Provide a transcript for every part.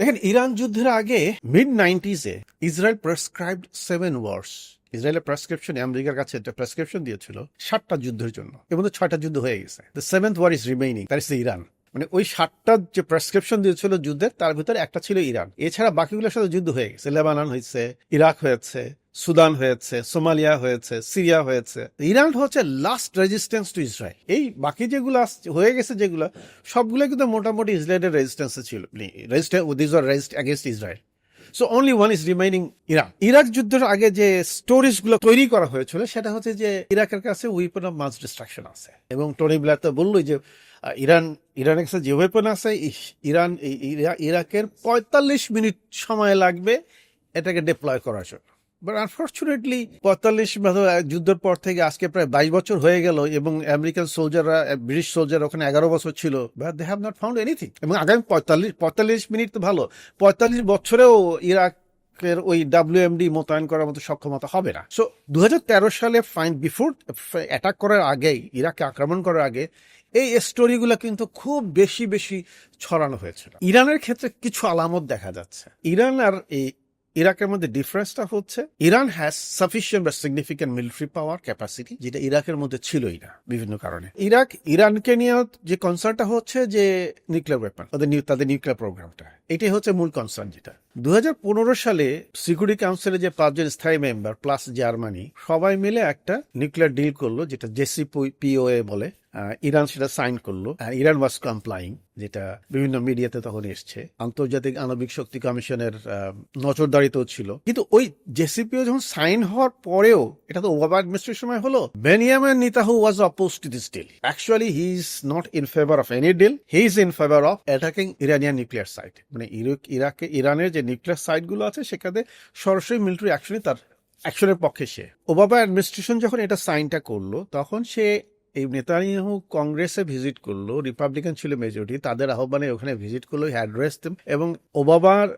দেখেন, ইরান যুদ্ধের আগে mid-90s ইসরায়েল প্রেসক্রাইবড 7 ওয়ার্স। ইসরায়েলের প্রেসক্রিপশন আমেরিকার কাছে একটা প্রেসক্রিপশন দিয়েছিল 7টা যুদ্ধের জন্য, এর মধ্যে 6টা যুদ্ধ হয়ে গেছে। The 7th war is remaining, that is Iran. মানে ওই 7টা যে প্রেসক্রিপশন দিয়েছিল যুদ্ধের, তার ভিতরে একটা ছিল ইরান। এছাড়া বাকিগুলোর সাথে যুদ্ধ হয়ে গেছে। লেবানন হয়েছে, ইরাক হয়েছে, সুদান হয়েছে, সোমালিয়া হয়েছে, সিরিয়া হয়েছে। ইরান হচ্ছে লাস্ট রেজিস্ট্যান্স টু ইসরায়েল। এই বাকি যেগুলো হয়ে গেছে, যেগুলো সবগুলো কিন্তু মোটামুটি ইসরায়েলের রেজিস্ট্যান্সে ছিল, this are resist against Israel. So only one is remaining Iraq. Iraq যুদ্ধের আগে যে স্টোরিজ গুলো তৈরি করা হয়েছিল সেটা হচ্ছে যে ইরাকের কাছে ওয়েপন অফ মাস ডিস্ট্রাকশন আছে, এবং টনি ব্লেয়ার তো বললোই যে ইরানের কাছে যে ওয়েপন আছে, ইরাকের 45 মিনিট সময় লাগবে এটাকে ডিপ্লয় করার জন্য। বাট আনফর্চুনেটলি 45 যুদ্ধের পর থেকে আজকে প্রায় 22 বছর হয়ে গেল, এবং আমেরিকান সোলজাররা, ব্রিটিশ সোলজার ওখানে 11 বছর ছিল, but they have not found anything. এবং আগামী 45 মিনিট তো ভালো, 45 বছরেও ইরাকের ওই WMD মোতায়েন করার মতো সক্ষমতা হবে না। সো 2013 সালে বিফোর অ্যাটাক করার আগেই, ইরাককে আক্রমণ করার আগে এই স্টোরিগুলো কিন্তু খুব বেশি বেশি ছড়ানো হয়েছিল। ইরানের ক্ষেত্রে কিছু আলামত দেখা যাচ্ছে। ইরান আর ইরাকের মধ্যে ডিফারেন্সটা হচ্ছে, ইরান হ্যাজ সাফিসিয়েন্ট বা সিগনিফিক্যান্ট মিলিটারি পাওয়ার ক্যাপাসিটি, যেটা ইরাকের মধ্যে ছিলই না বিভিন্ন কারণে। ইরানকে নিয়ে যে কনসার্নটা হচ্ছে যে নিউক্লিয়ার ওয়েপন, তাদের নিউক্লিয়ার প্রোগ্রামটা, এটাই হচ্ছে মূল কনসার্ন। যেটা 2015 সালে সিকিউরিটি কাউন্সিলে যে 5 জন স্থায়ী মেম্বার প্লাস জার্মানি সবাই মিলে একটা নিউক্লিয়ার ডিল করলো, যেটা JCPOA বলে। ইরান সেটা সাইন করলো, ইরান ওয়াজ কমপ্লাইং, যেটা বিভিন্ন মিডিয়াতে তখন এসছে। আন্তর্জাতিক আণবিক শক্তি কমিশনের নজরদারিতেও ছিল। কিন্তু ওই JCPOA যখন সাইন হওয়ার পরেও, এটা তো ওবামা অ্যাডমিনিস্ট্রেশনের সময় হলো, Benjamin Netanyahu was opposed to this deal. Actually he is not in favour of any deal, he is in favour of attacking Iranian nuclear site. মানে ইরানের যে নিউক্লিয়ার সাইট গুলো আছে সেখানে সরাসরি মিলিটারি অ্যাকশনের পক্ষে সে। ওবামা অ্যাডমিনিস্ট্রেশন যখন এটা সাইনটা করলো, তখন সে এই নেতানিয়াহু কংগ্রেসে ভিজিট করলো, রিপাবলিকান ছিল মেজরিটি, তাদের আহ্বানে ওখানে ভিজিট করলো, অ্যাড্রেস দেম, এবং ওবামার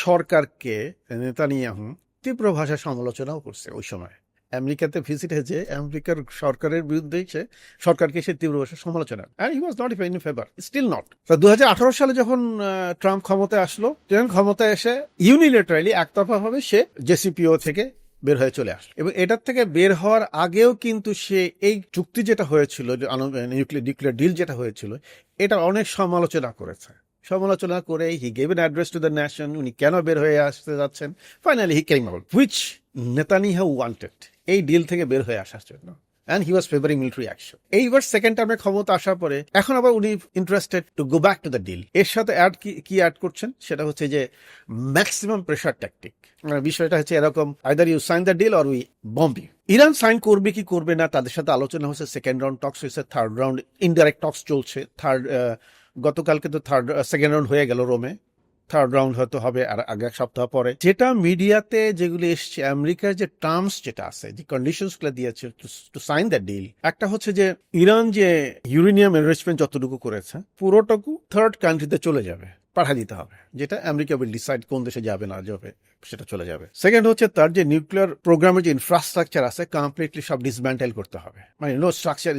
সরকারকে নেতানিয়াহু তীব্র ভাষায় সমালোচনাও করছে। ওই সময় আমেরিকাতে ভিজিট হয়েছে, আমেরিকার সরকারের বিরুদ্ধে সরকারকে সে তীব্র ভাষায় সমালোচনা, and he was not in favor, still not. 2018 সালে যখন ট্রাম্প ক্ষমতায় আসলো, ক্ষমতায় এসে ইউনিলেটারালি একতরফা ভাবে সে JCPOA থেকে বের হয়ে চলে আসলো। এবং এটার থেকে বের হওয়ার আগেও কিন্তু সে এই চুক্তি যেটা হয়েছিল, নিউক্লিয়ার ডিল যেটা হয়েছিল, এটা অনেক সমালোচনা করেছে। সমালোচনা করে he gave N address to the nation, উনি কেন বের হয়ে আসতে যাচ্ছেন। Finally he came out, which Netanyahu wanted, এই ডিল থেকে বের হয়ে আসার জন্য, and he was favoring military action. এইবার সেকেন্ড টার্মে ক্ষমতা আসার পরে এখন আবার উনি interested to go back to the deal. এর সাথে কি অ্যাড করছেন, সেটা হচ্ছে যে ম্যাক্সিমাম প্রেশার ট্যাকটিক। বিষয়টা হচ্ছে এরকম, either you sign the deal or we bomb you. Iran sign করবে কি করবে না, তাদের সাথে আলোচনা হচ্ছে, সেকেন্ড রাউন্ড টক্স হয়েছে, থার্ড রাউন্ড ইনডাইরেক্ট টক্স চলছে। গতকালকে তো সেকেন্ড রাউন্ড হয়ে গেল রোমে, থার্ড রাউন্ড হয়তো হবে আর আগে সপ্তাহ পরে। যেটা মিডিয়াতে যেগুলি এসছে, আমেরিকার যে টার্মস যেটা আছে, যে কন্ডিশনস গুলো দিয়েছে টু সাইন দ্য ডিল, একটা হচ্ছে যে ইরান যে ইউরেনিয়াম এনরিচমেন্ট যতটুকু করেছে পুরোটুকু থার্ড কান্ট্রিতে চলে যাবে, পাঠা দিতে হবে, যেটা আমেরিকা উইল ডিসাইড কোন দেশে যাবে না যাবে, সেটা চলে যাবে। সেকেন্ড হচ্ছে তার যে নিউক্লিয়ার প্রোগ্রামের যে ইনফ্রাস্ট্রাকচার আছে, কমপ্লিটলি সব ডিসম্যান্টেল করতে হবে, মানে no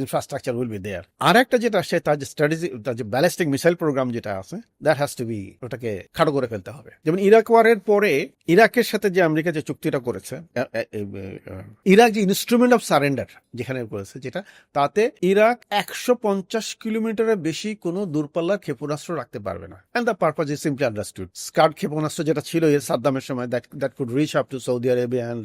infrastructure will be there. আর একটা যেটা আসছে, তার যে স্ট্র্যাটেজি, তার যে ব্যালিস্টিক মিসাইল প্রোগ্রাম যেটা আছে, দ্যাট হ্যাজ টু বি, ওটাকে খাটো করে ফেলতে হবে। যেমন ইরাক ওয়ারের পরে ইরাকের সাথে যে আমেরিকা যে চুক্তিটা করেছে, ইরাক যে ইনস্ট্রুমেন্ট অফ সারেন্ডার যেখানে করেছে, যেটা তাতে ইরাক 150 কিলোমিটারের বেশি কোনো দূরপাল্লার ক্ষেপণাস্ত্র রাখতে পারবে না। And the purpose is simply understood. Scud ক্ষেপণাস্ত্র যেটা ছিল সাদ্দামের সময়, that could reach up to Saudi Arabia and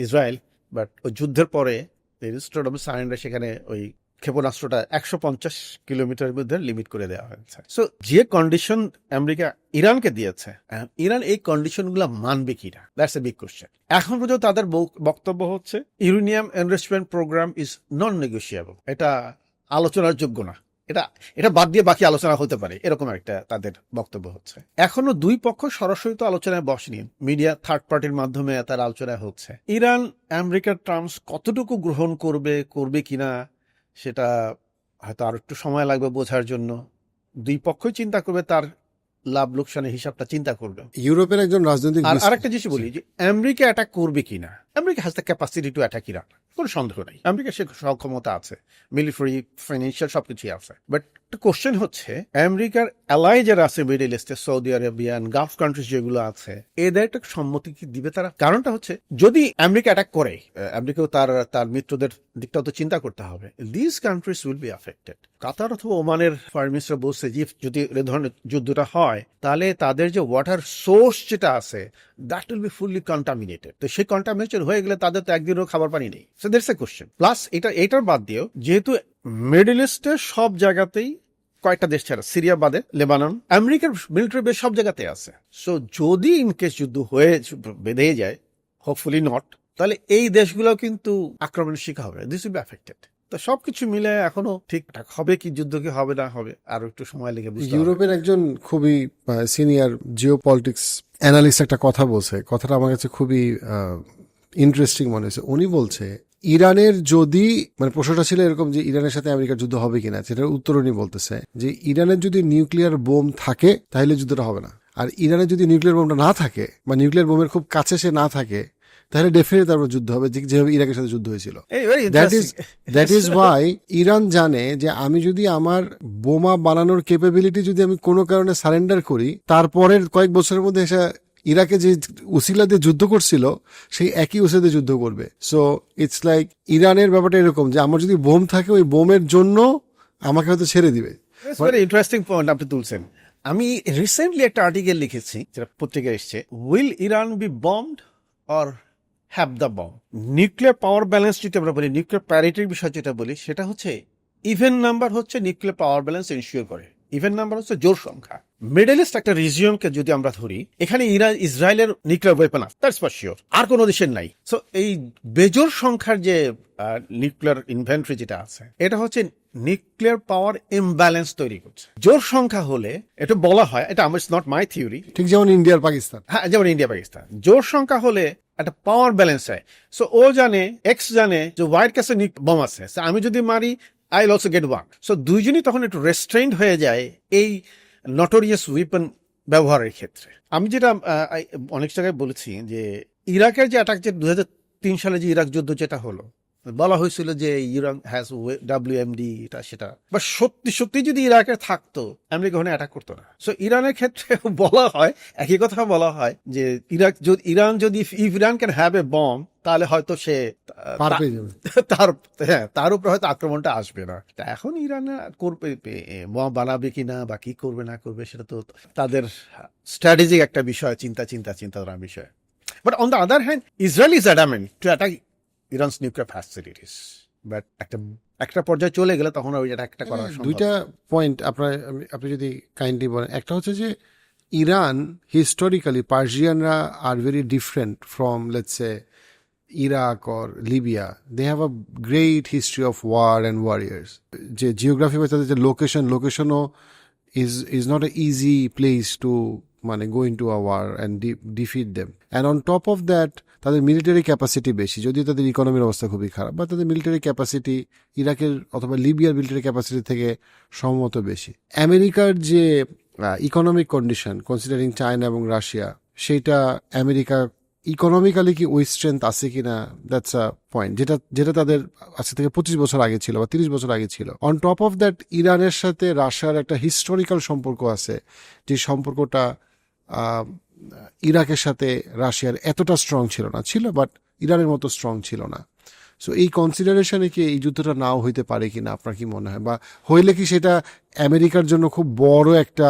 Israel, but ওই যুদ্ধের পরে ইনস্টেড অফ সারেন্ডার সেখানে ওই ক্ষেপণাস্ত্রটা 150 কিলোমিটারের মধ্যে লিমিট করে দেওয়া হয়েছে। সো যে কন্ডিশন আমেরিকা ইরানকে দিয়েছে, ইরান এই কন্ডিশনগুলো মানবে কিনা, দ্যাটস এ বিগ কোশ্চেন। এখন পর্যন্ত তাদের বক্তব্য হচ্ছে uranium enrichment programme is non negotiable, এটা আলোচনার যোগ্য না, এটা বাদ দিয়ে বাকি আলোচনা হতে পারে, এরকম একটা তাদের বক্তব্য হচ্ছে। এখনো দুই পক্ষ সরাসরি তো আলোচনায় বসেনি, মিডিয়া থার্ড পার্টির মাধ্যমে তার আলোচনা হচ্ছে। ইরান আমেরিকার টার্মস কতটুকু গ্রহণ করবে কিনা, সেটা হয়তো আর একটু সময় লাগবে বোঝার জন্য। দুই পক্ষই চিন্তা করবে, তার লাভ লোকসানের হিসাবটা চিন্তা করবে। ইউরোপের একজন রাজনৈতিক আর একটা জিনিস বলি, যে আমেরিকা অ্যাটাক করবে কিনা, America has the capacity to attack Iran. কোনো সন্দেহ নেই আমেরিকা সে সক্ষমতা আছে, মিলিটারি, ফাইন্যান্সিয়াল সবকিছুই আছে। বাট কোশ্চেন হচ্ছে আমেরিকার অ্যালাই যারা আছে মিডল ইস্টে, সৌদি আরবিয়ান, গালফ কান্ট্রিজ যেগুলো আছে, এদের একটা সম্মতি কি দিবে তারা? কারণটা হচ্ছে যদি আমেরিকা অ্যাটাক করে, আমেরিকাও তার মিত্রদের দিকটাও তো চিন্তা করতে হবে। This countries will be affected. Qatar অথবা ওমানের ফরেন মিনিস্টার বলছে যে যদি এ ধরনের যুদ্ধটা হয় তাহলে তাদের যে ওয়াটার সোর্স যেটা আছে that will be fully contaminated. তো সেই কন্টামিনেশন হয়ে গেলে তাদের তো একদিনও খাবার পানি নেই। So that's a question. Plus এটার বাদ দিয়েও যেহেতু মিডল ইস্টের সব জায়গাতেই কয়েকটা দেশ ছাড়া সিরিয়া বাদে লেবানন, আমেরিকার মিলিটারি বেস সব জায়গাতে আছে। সো যদি ইনকেস যুদ্ধ হয়ে বেঁধে যায়, হোপফুলি নট, তাহলে এই দেশগুলোও কিন্তু আক্রমণের শিকার হবে, দিস উইল বি অ্যাফেক্টেড। তো সবকিছু মিলে এখনো ঠিকঠাক হবে কি, যুদ্ধ কি হবে না হবে আরো একটু সময় লেগে বুঝতে হবে। ইউরোপের একজন খুবই সিনিয়র জিও পলিটিক্স অ্যানালিস্ট একটা কথা বলছে, কথাটা আমার কাছে খুবই ইন্টারেস্টিং মনে হয়েছে। উনি বলছে ইরানের যদি, মানে প্রশ্নটা ছিল এরকম যে ইরানের সাথে আমেরিকার যুদ্ধ হবে কিনা, সেটার উত্তর উনি বলতেছে যে ইরানের যদি নিউক্লিয়ার বোম থাকে তাহলে যুদ্ধটা হবে না, আর ইরানের যদি নিউক্লিয়ার বোমটা না থাকে বা নিউক্লিয়ার বোমের খুব কাছে সে না থাকে তাহলে ডেফিনেটলি তারপর যুদ্ধ হবে, যেভাবে ইরাকের সাথে যুদ্ধ হয়েছিল। দ্যাট ইজ ওয়াই ইরান জানে যে আমি যদি আমার বোমা বানানোর ক্যাপাবিলিটি যদি আমি কোনো কারণে সারেন্ডার করি, তারপরের কয়েক বছরের মধ্যে এসে ইরাকে যে উসিলা দিয়ে যুদ্ধ করছিল সেই একই উসিলা দিয়ে যুদ্ধ করবে। সো ইটস লাইক ইরানের ব্যাপারটা এরকম যে আমার যদি বোম থাকে ওই বোমের জন্য আমাকে হয়তো ছেড়ে দিবে। ভেরি ইন্টারেস্টিং পয়েন্ট আপনি তুলছেন। আমি রিসেন্টলি একটা আর্টিকেল লিখেছি যেটা পত্রিকায় এসছে, will Iran be bombed or have the bomb. Nuclear power balance যেটা আমরা বলি, নিউক্লিয়ার প্যারিটির বিষয় যেটা বলি, সেটা হচ্ছে ইভেন নাম্বার হচ্ছে নিউক্লিয়ার পাওয়ার ব্যালেন্স এনশিওর করে। ইভেন নাম্বার হচ্ছে জোর সংখ্যা। মিডল ইস্ট একটা রিজিয়নকে যদি আমরা ধরি, এখানে ইসরায়েলের নিউক্লিয়ার ওয়েপন আছে, দ্যাটস ফর শিওর, আর কোনো দেশের নাই। সো এই বেজোর সংখ্যার যে নিউক্লিয়ার ইনভেন্টরি যেটা আছে, এটা হচ্ছে নিউক্লিয়ার পাওয়ার ইমব্যালেন্স তৈরি করছে। জোর সংখ্যা হলে, এটা বলা হয়, এটা আমার নট মাই থিওরি, ঠিক যেমন ইন্ডিয়ার পাকিস্তান, হ্যাঁ যেমন ইন্ডিয়া পাকিস্তান, জোর সংখ্যা হলে একটা পাওয়ার ব্যালেন্স হয়। সো ও জানে, এক্স জানে যে হোয়াইট কাছে বোম আছে, আমি যদি মারি I will also get one. So দুইজনই তখন একটু রেস্ট্রেইনড হয়ে যায় এই নটোরিয়াস উইপন ব্যবহারের ক্ষেত্রে। আমি যেটা অনেক জায়গায় বলেছি যে ইরাকের যে অ্যাটাক, যে 2003 সালে যে ইরাক যুদ্ধ যেটা হলো, বলা হয়েছিল যে ইরান হ্যাজ WMD, এটা সেটা, বা সত্যি সত্যি যদি ইরাকে থাকতো আমেরিকা ওখানে অ্যাটাক করতো না। সো ইরানের ক্ষেত্রে বলা হয়, একই কথা বলা হয় যে ইরান যদি Iran can have a bomb, তাহলে হয়তো সে তার উপরে হয়তো আক্রমণটা আসবে না। এখন ইরান করবে বম বানাবে কিনা বা কি করবে না করবে, সেটা তো তাদের স্ট্র্যাটেজিক একটা বিষয়, চিন্তাধারার বিষয়। But on the other hand, Israel is adamant to attack Iran's nuclear facilities. But একটা পর্যায়ে চলে গেলে তখন ওই একটা করা সম্ভব। দুইটা পয়েন্ট আপনি যদি কাইন্ডলি বলেন। একটা হচ্ছে যে ইরান হিস্টোরিক্যালি, পার্সিয়ানরা are very different from let's say Iraq or Libya. They have a great history of war and warriors. যে জিওগ্রাফি বা তাদের যে লোকেশনও is not an easy place to মানে go into a war and defeat them. And on top of that, তাদের military capacity বেশি, যদিও তাদের ইকোনমির অবস্থা খুবই খারাপ, বা তাদের মিলিটারি ক্যাপাসিটি ইরাকের অথবা লিবিয়ার মিলিটারি ক্যাপাসিটি থেকে সম্ভবত বেশি। আমেরিকার যে ইকোনমিক কন্ডিশন, কনসিডারিং চায়না এবং রাশিয়া, সেইটা আমেরিকা ইকোনমিক্যালি কি ওই স্ট্রেংথ আছে কিনা, দ্যাটস আ পয়েন্ট, যেটা তাদের আজকে থেকে 25 বছর আগে ছিল বা 30 বছর আগে ছিল। অন টপ অফ দ্যাট, ইরানের সাথে রাশিয়ার একটা হিস্টোরিক্যাল সম্পর্ক আছে, যে সম্পর্কটা ইরাকের সাথে রাশিয়ার এতটা স্ট্রং ছিল বাট ইরানের মতো স্ট্রং ছিল না। সো এই কনসিডারেশনে কি এই যুদ্ধটা নাও হইতে পারে কিনা, আপনার কি মনে হয়? বা হইলে কি সেটা আমেরিকার জন্য খুব বড় একটা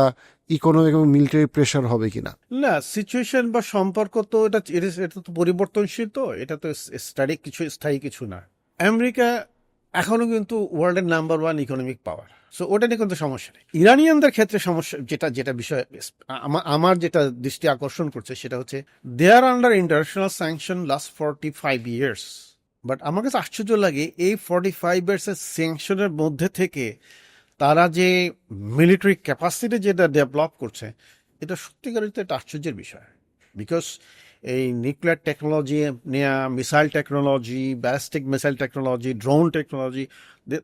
ইকোনমিক এবং মিলিটারি প্রেশার হবে কিনা? না, সিচুয়েশন বা সম্পর্ক তো এটা তো পরিবর্তনশীল, তো এটা তো স্থায়ী কিছু না। আমেরিকা এখনো কিন্তু ওয়ার্ল্ডের নাম্বার 1 ইকোনমিক পাওয়ার। সো ওটা নিয়ে কিন্তু সমস্যা নেই। ইরানিয়ানদের ক্ষেত্রে সমস্যা যেটা বিষয় আমার যেটা দৃষ্টি আকর্ষণ করছে, সেটা হচ্ছে they are under international sanction last 45 years. But আমার কাছে আশ্চর্য লাগে, এই 45 ইয়ার্সের স্যাংশনের মধ্যে থেকে তারা যে মিলিটারি ক্যাপাসিটি যেটা ডেভেলপ করছে, এটা সত্যিকার একটা আশ্চর্যের বিষয়। বিকজ এই নিউক্লিয়ার টেকনোলজি নেয়া, missile technology, ballistic missile technology, drone technology,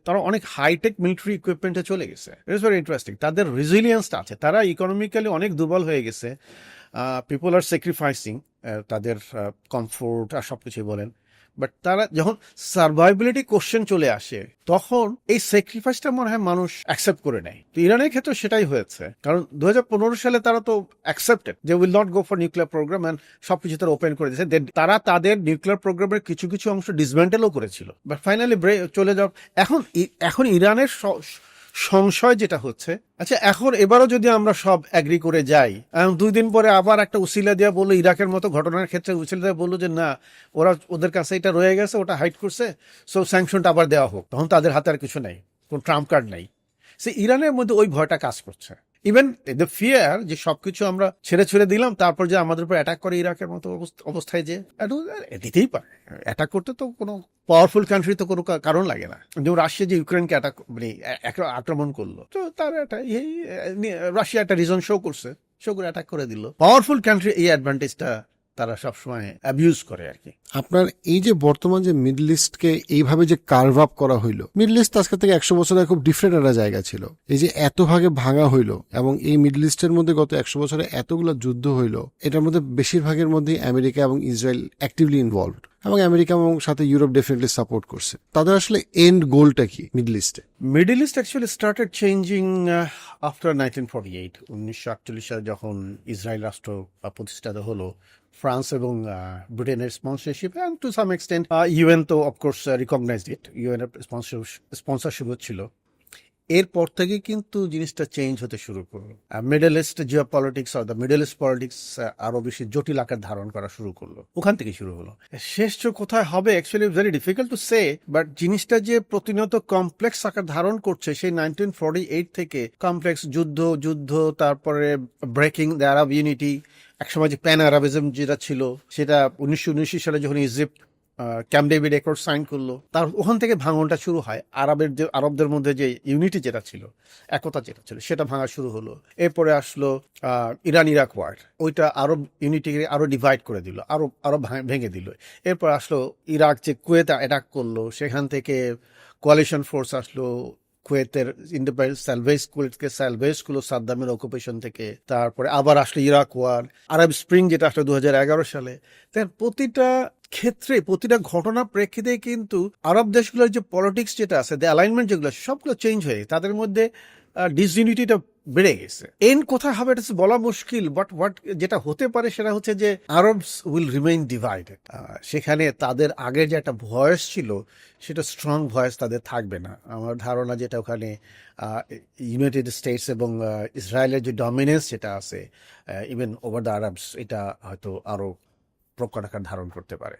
তারা অনেক হাইটেক মিলিটারি ইকুইপমেন্টে চলে গেছে। It is very interesting. তাদের রেজিলিয়েন্সটা আছে, তারা ইকোনমিক্যালি অনেক দুর্বল হয়ে পিপল আর স্যাক্রিফাইসিং তাদের কমফোর্ট আর সবকিছুই বলেন, বাট তারা যখন সার্ভাইবিলিটি কোশ্চেন চলে আসে তখন এই স্যাক্রিফাইসটা মনে হয় মানুষ অ্যাকসেপ্ট করে নেয়। তো ইরানের ক্ষেত্রে সেটাই হয়েছে, কারণ 2015 সালে তারা তো অ্যাকসেপ্টেড যে will not go for nuclear programme and সবকিছু তারা ওপেন করে দিয়েছে। তারা তাদের নিউক্লিয়ার প্রোগ্রামের কিছু কিছু অংশ ডিসমেন্টেলও করেছিল, বাট ফাইনালি চলে যাও। এখন ইরানের সংশয় যেটা হচ্ছে, আচ্ছা এখন এবারও যদি আমরা সব অ্যাগ্রি করে যাই, 2 দিন পরে আবার একটা উসিলা দেওয়া বললো, ইরাকের মতো ঘটনার ক্ষেত্রে উসিলা দেওয়া বললো যে না ওদের কাছে এটা রয়ে গেছে, ওটা হাইড করছে, সো স্যাংশনটা আবার দেওয়া হোক, তখন তাদের হাতে আর কিছু নেই, কোন ট্রাম্প কার্ড নেই। সে ইরানের মধ্যে ওই ভয়টা কাজ করছে, ইভেন দ্য ফিয়ার যে সবকিছু আমরা ছেড়ে দিলাম, তারপর যে আমাদের উপর অ্যাটাক করে ইরাকের মতো অবস্থায় যে দিতেই পারে। অ্যাটাক করতে তো কোনো পাওয়ারফুল কান্ট্রি তো কোনো কারণ লাগে না। যেমন রাশিয়া যে ইউক্রেনকে আক্রমণ করলো, তো তার রাশিয়া একটা রিজন শো করে অ্যাটাক করে দিল। পাওয়ারফুল কান্ট্রি এই অ্যাডভান্টেজটা তারা সবসময় অ্যাবিউজ করে আর কি। আপনার এই যে বর্তমান যে মিডল ইস্টকে এইভাবে যে কার্ভ আপ করা হইলো, মিডল ইস্ট আজকে থেকে 100 বছরে খুব ডিফারেন্ট একটা জায়গা ছিল। এই যে এত ভাগে ভাঙা হইলো এবং এই মিডল ইস্টের মধ্যে গত 100 বছরে এতগুলো যুদ্ধ হইলো, এটার মধ্যে বেশিরভাগের মধ্যে আমেরিকা এবং ইসরায়েল অ্যাক্টিভলি ইনভলভড, এবং আমেরিকা এবং সাথে ইউরোপ ডেফিনেটলি সাপোর্ট করছে। তাদের আসলে এন্ড গোলটা কি মিডল ইস্টে? Middle east actually started changing after 1948। 1948 সালে যখন ইসরায়েল রাষ্ট্র প্রতিষ্ঠিত হলো, ফ্রান্স এবং ব্রিটেনের sponsorship and to some extent UN তো অফকোর্স রিকগনাইজড ইট, ইউএন এর স্পন্সরশিপ ছিল। এরপর থেকে কিন্তু জিনিসটা চেঞ্জ হতে শুরু করলো। Middle east geopolitics or the middle east politics আরো বেশি জটিল আকার ধারণ করা শুরু করলো, ওখান থেকে শুরু হলো। শেষ কোথায় হবে actually very difficult to say, but জিনিসটা যে প্রতিনিয়ত কমপ্লেক্স আকার ধারণ করছে সেই 1948 থেকে, কমপ্লেক্স যুদ্ধ তারপরে ব্রেকিং দ্য আরব ইউনিটি, একসময় যে প্যান আরাবিজম যেটা ছিল সেটা 1979 সালে যখন Egypt Camp David accord sign করলো, তার ওখান থেকে ভাঙনটা শুরু হয়। আরবদের মধ্যে যে ইউনিটি যেটা ছিল, একতা যেটা ছিল, সেটা ভাঙা শুরু হলো। এরপরে আসলো ইরান ইরাক ওয়ার, ওইটা আরব ইউনিটিকে আরো ডিভাইড করে দিল, আরো ভেঙে দিল। এরপর আসলো ইরাক যে কুয়েত অ্যাটাক করলো, সেখান থেকে কোয়ালিশন ফোর্স আসলো, কুয়েতের ইন্ডিপেন্ডেন্স স্যালভেজ করলো সাদ্দামের অকুপেশন থেকে। তারপরে আবার আসলো ইরাক ওয়ার, আরব স্প্রিং যেটা আসলো 2011 সালে। প্রতিটা ক্ষেত্রে, প্রতিটা ঘটনা প্রেক্ষিতে কিন্তু আরব দেশগুলোর যে পলিটিক্স যেটা আছে, অ্যালাইনমেন্ট যেগুলো, সবগুলো চেঞ্জ হয়ে তাদের মধ্যে ডিসইউনিটিটা বেড়ে গেছে। এন্ড কোথায় হবে এটা বলা মুশকিল, বাট যেটা হতে পারে সেটা হচ্ছে যে আরবস উইল রিমেইন ডিভাইডেড। সেখানে তাদের আগের যে একটা ভয়েস ছিল, সেটা স্ট্রং ভয়েস তাদের থাকবে না। আমার ধারণা যেটা ওখানে ইউনাইটেড স্টেটস এবং ইসরায়েলের যে ডমিনেন্স যেটা আছে ইভেন ওভার দ্য আরবস, এটা হয়তো আরো প্রকট আকার ধারণ করতে পারে।